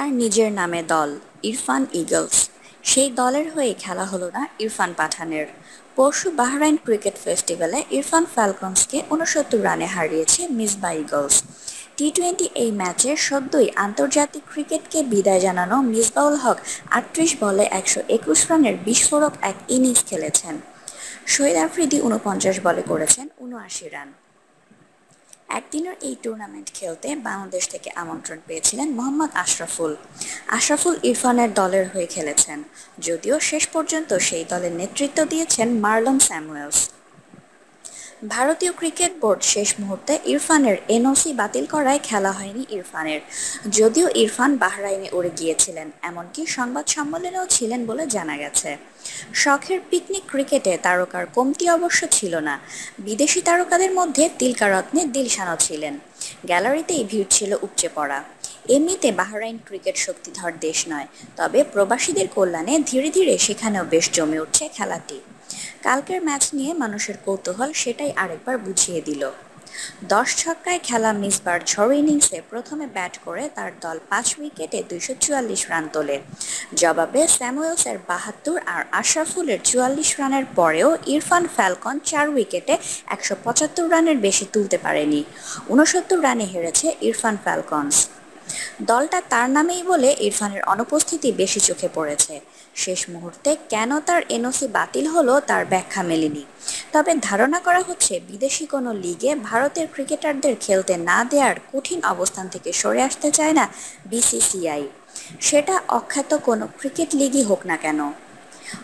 তার নিজের নামে দল, ইরফান ইগলস। সেই দলের হয়ে খেলা হলো না ইরফান পাঠানের। পরশু বাহরাইন ক্রিকেট ফেস্টিভ্যালে ইরফান ফ্যালকনসকে ৬৯ রানে হারিয়েছে মিসবাহ ইগলস। টি-20 এই ম্যাচে সদ্যই আন্তর্জাতিক ক্রিকেটকে বিদায় জানানো মিসবাহুল হক ৩৮ বলে ১২১ রানের বিস্ফোরক এক ইনিংস খেলেছেন। শহীদ আফ্রিদি ৪৯ বলে করেছেন ৭৯ রান। একদিনের এই টুর্নামেন্ট খেলতে বাংলাদেশ থেকে আমন্ত্রণ পেয়েছিলেন মোহাম্মদ আশরাফুল। আশরাফুল ইরফানের দলের হয়ে খেলেছেন, যদিও শেষ পর্যন্ত সেই দলের নেতৃত্ব দিয়েছেন মার্লন স্যামুয়েলস। ভারতীয় ক্রিকেট বোর্ড শেষ মুহূর্তে ইরফানের এনওসি বাতিল করায় খেলা হয়নি ইরফানের। যদিও ইরফান বাহরাইনে উড়ে গিয়েছিলেন, এমনকি সংবাদ সম্মেলনেও ছিলেন বলে জানা গেছে। শখের পিকনিক ক্রিকেটে তারকার কমতি অবশ্য ছিল না। বিদেশি তারকাদের মধ্যে তিলকারত্নে দিলশানও ছিলেন। গ্যালারিতেই ভিড় ছিল উপচে পড়া। এমনিতে বাহরাইন ক্রিকেট শক্তিধর দেশ নয়, তবে প্রবাসীদের কল্যাণে ধীরে ধীরে সেখানেও বেশ জমে উঠছে খেলাটি। কালকের ম্যাচ নিয়ে মানুষের কৌতূহল সেটাই আরেকবার বুঝিয়ে দিল। ১০ ছক্কায় খেলা মিসবার ঝড়ো ইনিংসে প্রথমে ব্যাট করে তার দল ৫ উইকেটে ২৪৪ রান তোলে। জবাবে স্যামুয়েলসের ৭২ আর আশরাফুলের ৪৪ রানের পরেও ইরফান ফ্যালকন ৪ উইকেটে ১৭৫ রানের বেশি তুলতে পারেনি। ৬৯ রানে হেরেছে ইরফান ফ্যালকনস। দলটা তার নামেই বলে ইরফানের অনুপস্থিতি বেশি চোখে পড়েছে। শেষ মুহূর্তে কেন তার এনওসি বাতিল হলো তার ব্যাখ্যা মেলেনি। তবে ধারণা করা হচ্ছে বিদেশি কোনো লিগে ভারতের ক্রিকেটারদের খেলতে না দেওয়ার কঠিন অবস্থান থেকে সরে আসতে চায় না বিসিসিআই। সেটা অখ্যাত কোনো ক্রিকেট লিগই হোক না কেন।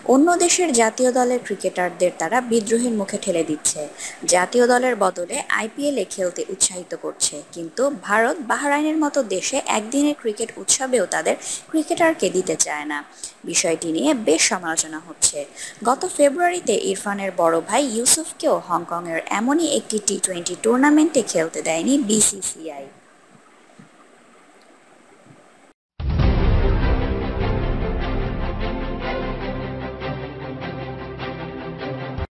অন্য দেশের জাতীয় দলের ক্রিকেটারদের তারা বিদ্রোহের মুখে ঠেলে দিচ্ছে, জাতীয় দলের বদলে আইপিএলে খেলতে উৎসাহিত করছে। কিন্তু ভারত বাহরাইনের মতো দেশে একদিনের ক্রিকেট উৎসবেও তাদের ক্রিকেটারকে দিতে চায় না। বিষয়টি নিয়ে বেশ সমালোচনা হচ্ছে। গত ফেব্রুয়ারিতে ইরফানের বড় ভাই ইউসুফকেও হংকংয়ের এমনই একটি টি-20 টুর্নামেন্টে খেলতে দেয়নি বিসিসিআই।